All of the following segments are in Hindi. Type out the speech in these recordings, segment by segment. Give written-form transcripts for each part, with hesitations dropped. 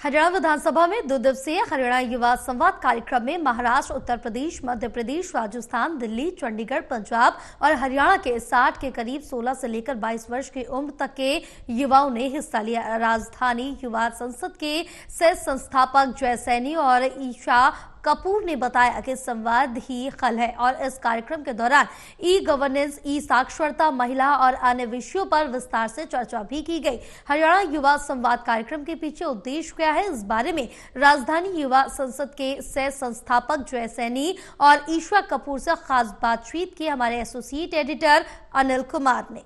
हरियाणा विधानसभा में 2 दिवसीय हरियाणा युवा संवाद कार्यक्रम में महाराष्ट्र, उत्तर प्रदेश, मध्य प्रदेश, राजस्थान, दिल्ली, चंडीगढ़, पंजाब और हरियाणा के 60 के करीब 16 से लेकर 22 वर्ष की उम्र तक के युवाओं ने हिस्सा लिया। राजधानी युवा संसद के सह संस्थापक जय सैनी और ईशा कपूर ने बताया कि संवाद ही हल है और इस कार्यक्रम के दौरान ई गवर्नेंस, ई साक्षरता, महिला और अन्य विषयों पर विस्तार से चर्चा भी की गई। हरियाणा युवा संवाद कार्यक्रम के पीछे उद्देश्य क्या है, इस बारे में राजधानी युवा संसद के सह संस्थापक जय सैनी और ईशा कपूर से खास बातचीत की हमारे एसोसिएट एडिटर अनिल कुमार ने।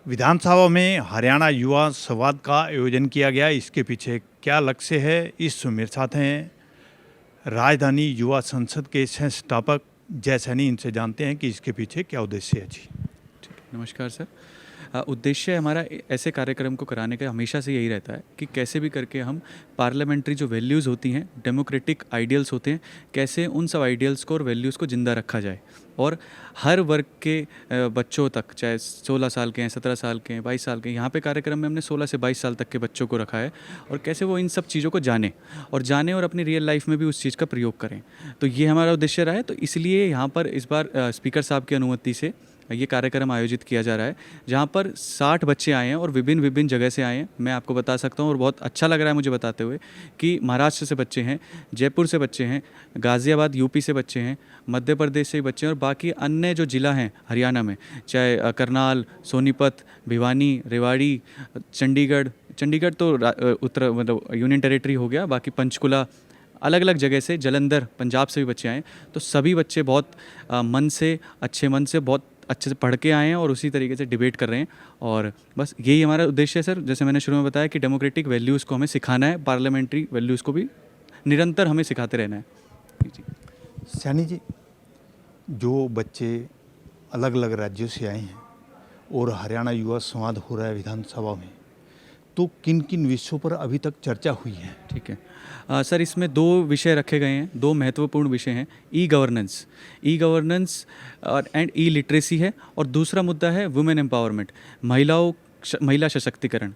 विधानसभा में हरियाणा युवा संवाद का आयोजन किया गया, इसके पीछे क्या लक्ष्य है, इस मेरे साथ हैं राजधानी युवा संसद के संस्थापक जय सैनी। इनसे जानते हैं कि इसके पीछे क्या उद्देश्य है। जी ठीक है, नमस्कार सर। उद्देश्य हमारा ऐसे कार्यक्रम को कराने का हमेशा से यही रहता है कि कैसे भी करके हम पार्लियामेंट्री जो वैल्यूज़ होती हैं, डेमोक्रेटिक आइडियल्स होते हैं, कैसे उन सब आइडियल्स को और वैल्यूज़ को ज़िंदा रखा जाए और हर वर्ग के बच्चों तक, चाहे 16 साल के हैं, 17 साल के हैं, 22 साल के हैं। यहाँ पे कार्यक्रम में हमने 16 से 22 साल तक के बच्चों को रखा है और कैसे वो इन सब चीज़ों को जाने और अपनी रियल लाइफ में भी उस चीज़ का प्रयोग करें। तो ये हमारा उद्देश्य रहा है। तो इसलिए यहाँ पर इस बार स्पीकर साहब की अनुमति से ये कार्यक्रम आयोजित किया जा रहा है, जहाँ पर 60 बच्चे आए हैं और विभिन्न जगह से आए हैं। मैं आपको बता सकता हूँ और बहुत अच्छा लग रहा है मुझे बताते हुए कि महाराष्ट्र से बच्चे हैं, जयपुर से बच्चे हैं, गाज़ियाबाद यूपी से बच्चे हैं, मध्य प्रदेश से बच्चे हैं और बाकी अन्य जो ज़िला हैं हरियाणा में, चाहे करनाल, सोनीपत, भिवानी, रेवाड़ी, चंडीगढ़ तो उत्तर मतलब यूनियन टेरिटरी हो गया, बाकी पंचकुला, अलग अलग जगह से, जलंधर, पंजाब से भी बच्चे आए। तो सभी बच्चे बहुत अच्छे मन से बहुत अच्छे से पढ़ के आए हैं और उसी तरीके से डिबेट कर रहे हैं। और बस यही हमारा उद्देश्य है सर। जैसे मैंने शुरू में बताया कि डेमोक्रेटिक वैल्यूज़ को हमें सिखाना है, पार्लियामेंट्री वैल्यूज़ को भी निरंतर हमें सिखाते रहना है। जी सैनी जी, जो बच्चे अलग अलग राज्यों से आए हैं और हरियाणा युवा संवाद हो रहा है विधानसभा में, तो किन किन विषयों पर अभी तक चर्चा हुई है? ठीक है सर, इसमें 2 विषय रखे गए हैं, 2 महत्वपूर्ण विषय हैं। ई गवर्नेंस और ई लिटरेसी है और दूसरा मुद्दा है वुमेन एम्पावरमेंट, महिला सशक्तिकरण।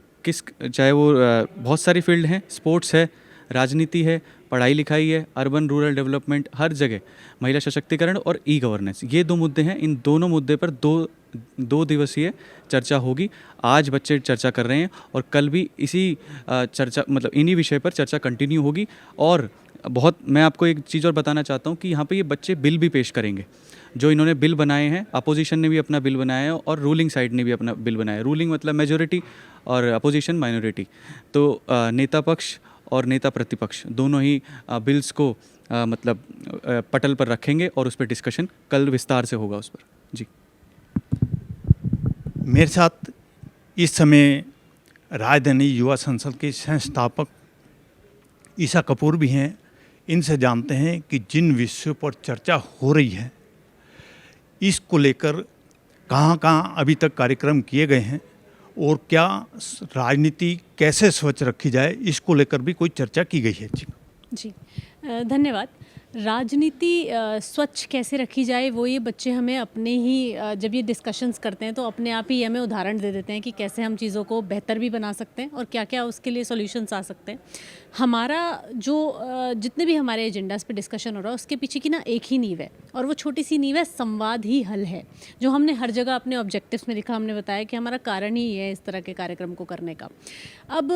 चाहे वो बहुत सारी फील्ड हैं, स्पोर्ट्स है, राजनीति है, पढ़ाई लिखाई है, अर्बन रूरल डेवलपमेंट, हर जगह महिला सशक्तिकरण और ई गवर्नेंस, ये 2 मुद्दे हैं। इन दोनों मुद्दे पर दो दिवसीय चर्चा होगी। आज बच्चे चर्चा कर रहे हैं और कल भी इसी चर्चा मतलब इन्हीं विषय पर चर्चा कंटिन्यू होगी। और मैं आपको एक चीज़ और बताना चाहता हूँ कि यहाँ पे ये बच्चे बिल भी पेश करेंगे, जो इन्होंने बिल बनाए हैं। अपोजिशन ने भी अपना बिल बनाया है और रूलिंग साइड ने भी अपना बिल बनाया है। रूलिंग मतलब मेजोरिटी और अपोजिशन माइनॉरिटी। तो नेता पक्ष और नेता प्रतिपक्ष दोनों ही बिल्स को मतलब पटल पर रखेंगे और उस पर डिस्कशन कल विस्तार से होगा उस पर। जी, मेरे साथ इस समय राजधानी युवा संसद के संस्थापक ईशा कपूर भी हैं। इनसे जानते हैं कि जिन विषयों पर चर्चा हो रही है, इसको लेकर कहाँ कहाँ अभी तक कार्यक्रम किए गए हैं और क्या राजनीति कैसे स्वच्छ रखी जाए, इसको लेकर भी कोई चर्चा की गई है। जी धन्यवाद। राजनीति स्वच्छ कैसे रखी जाए, वो ये बच्चे हमें अपने ही जब ये डिस्कशंस करते हैं तो अपने आप ही हमें उदाहरण दे देते हैं कि कैसे हम चीज़ों को बेहतर भी बना सकते हैं और क्या क्या उसके लिए सॉल्यूशंस आ सकते हैं। हमारा जो जितने भी हमारे एजेंडास पे डिस्कशन हो रहा है उसके पीछे की ना एक ही नींव है और वो छोटी सी नींव है, संवाद ही हल है, जो हमने हर जगह अपने ऑब्जेक्टिव्स में लिखा। हमने बताया कि हमारा कारण ही है इस तरह के कार्यक्रम को करने का। अब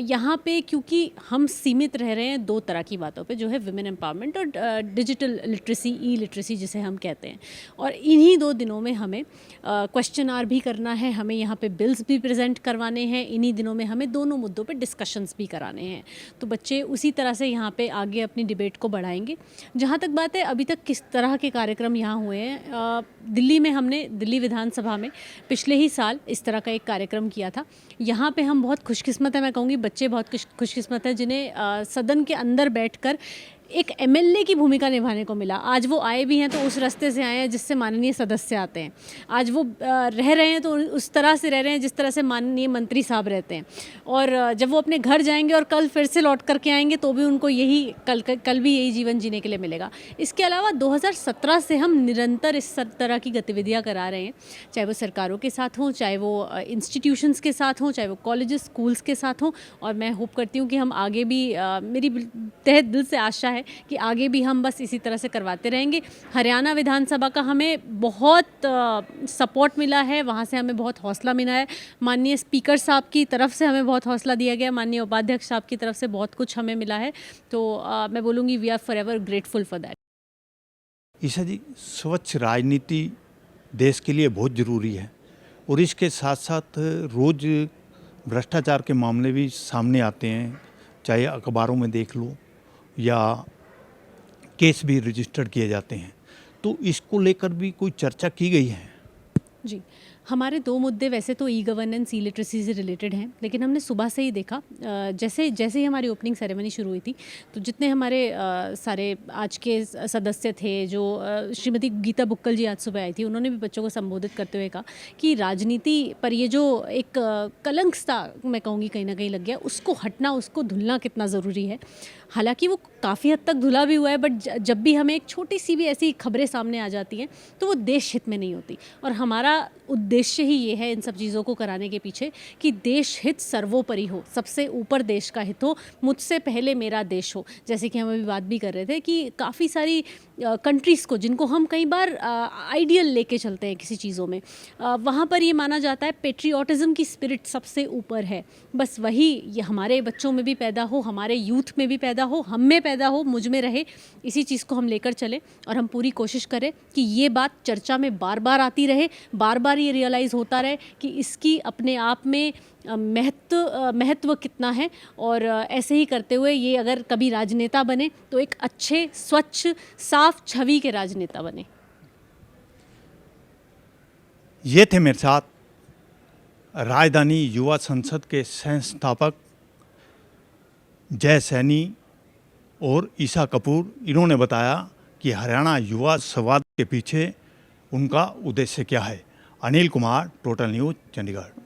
यहाँ पे क्योंकि हम सीमित रह रहे हैं 2 तरह की बातों पे, जो है वुमेन एम्पावरमेंट और डिजिटल लिटरेसी, ई लिटरेसी जिसे हम कहते हैं, और इन्हीं 2 दिनों में हमें क्वेश्चन आवर भी करना है, हमें यहाँ पे बिल्स भी प्रेजेंट करवाने हैं, इन्हीं दिनों में हमें दोनों मुद्दों पे डिस्कशंस भी कराने हैं। तो बच्चे उसी तरह से यहाँ पे आगे अपनी डिबेट को बढ़ाएंगे। जहाँ तक बात है अभी तक किस तरह के कार्यक्रम यहाँ हुए हैं, दिल्ली में हमने दिल्ली विधानसभा में पिछले ही साल इस तरह का एक कार्यक्रम किया था। यहाँ पे हम बहुत खुशकिस्मत है, मैं कहूँगी बच्चे बहुत खुशकिस्मत है जिन्हें सदन के अंदर बैठकर एक एमएलए की भूमिका निभाने को मिला। आज वो आए भी हैं तो उस रास्ते से आए हैं जिससे माननीय सदस्य आते हैं। आज वो रह रहे हैं तो उस तरह से रह रहे हैं जिस तरह से माननीय मंत्री साहब रहते हैं। और जब वो अपने घर जाएंगे और कल फिर से लौट करके आएंगे तो भी उनको यही कल भी यही जीवन जीने के लिए मिलेगा। इसके अलावा 2017 से हम निरंतर इस तरह की गतिविधियाँ करा रहे हैं, चाहे वो सरकारों के साथ हों, चाहे वो इंस्टीट्यूशंस के साथ हों, चाहे वो कॉलेजेस स्कूल्स के साथ हों। और मैं होप करती हूँ कि हम आगे भी मेरी तहे दिल से आशा है कि आगे भी हम बस इसी तरह से करवाते रहेंगे। हरियाणा विधानसभा का हमें बहुत सपोर्ट मिला है, वहाँ से हमें बहुत हौसला मिला है। माननीय स्पीकर साहब की तरफ से हमें बहुत हौसला दिया गया, माननीय उपाध्यक्ष साहब की तरफ से बहुत कुछ हमें मिला है। तो मैं बोलूँगी we are forever grateful for that. Isha ji, स्वच्छ राजनीति देश के लिए बहुत ज़रूरी है और इसके साथ साथ रोज़ भ्रष्टाचार के मामले भी सामने आते हैं, चाहे अखबारों में देख लो या केस भी रजिस्टर्ड किए जाते हैं। तो इसको लेकर भी कोई चर्चा की गई है? जी, हमारे 2 मुद्दे वैसे तो ई गवर्नेंस, ई लिटरेसी से रिलेटेड हैं, लेकिन हमने सुबह से ही देखा जैसे ही हमारी ओपनिंग सेरेमनी शुरू हुई थी तो जितने हमारे सारे आज के सदस्य थे, जो श्रीमती गीता बुक्कल जी आज सुबह आई थी, उन्होंने भी बच्चों को संबोधित करते हुए कहा कि राजनीति पर ये जो एक कलंक सा मैं कहूँगी कहीं ना कहीं लग गया, उसको हटना, उसको धुलना कितना ज़रूरी है। हालांकि वो काफ़ी हद तक धुला भी हुआ है, बट जब भी हमें एक छोटी सी भी ऐसी खबरें सामने आ जाती हैं तो वो देश हित में नहीं होती। और हमारा उद्देश्य ही ये है इन सब चीज़ों को कराने के पीछे कि देश हित सर्वोपरि हो, सबसे ऊपर देश का हित हो, मुझसे पहले मेरा देश हो। जैसे कि हम अभी बात भी कर रहे थे कि काफ़ी सारी कंट्रीज़ को, जिनको हम कई बार आइडियल लेके चलते हैं किसी चीज़ों में, वहाँ पर ये माना जाता है पेट्रियाटिज़म की स्पिरिट सबसे ऊपर है। बस वही ये हमारे बच्चों में भी पैदा हो, हमारे यूथ में भी पैदा हो, हम में पैदा हो, मुझ में रहे। इसी चीज़ को हम लेकर चलें और हम पूरी कोशिश करें कि ये बात चर्चा में बार बार आती रहे, बार बार ये रियलाइज़ होता रहे कि इसकी अपने आप में महत्व कितना है। और ऐसे ही करते हुए ये अगर कभी राजनेता बने तो एक अच्छे, स्वच्छ, साफ छवि के राजनेता बने। ये थे मेरे साथ राजधानी युवा संसद के संस्थापक जय सैनी और ईशा कपूर। इन्होंने बताया कि हरियाणा युवा संवाद के पीछे उनका उद्देश्य क्या है। Anil Kumar, total news, Chandigarh.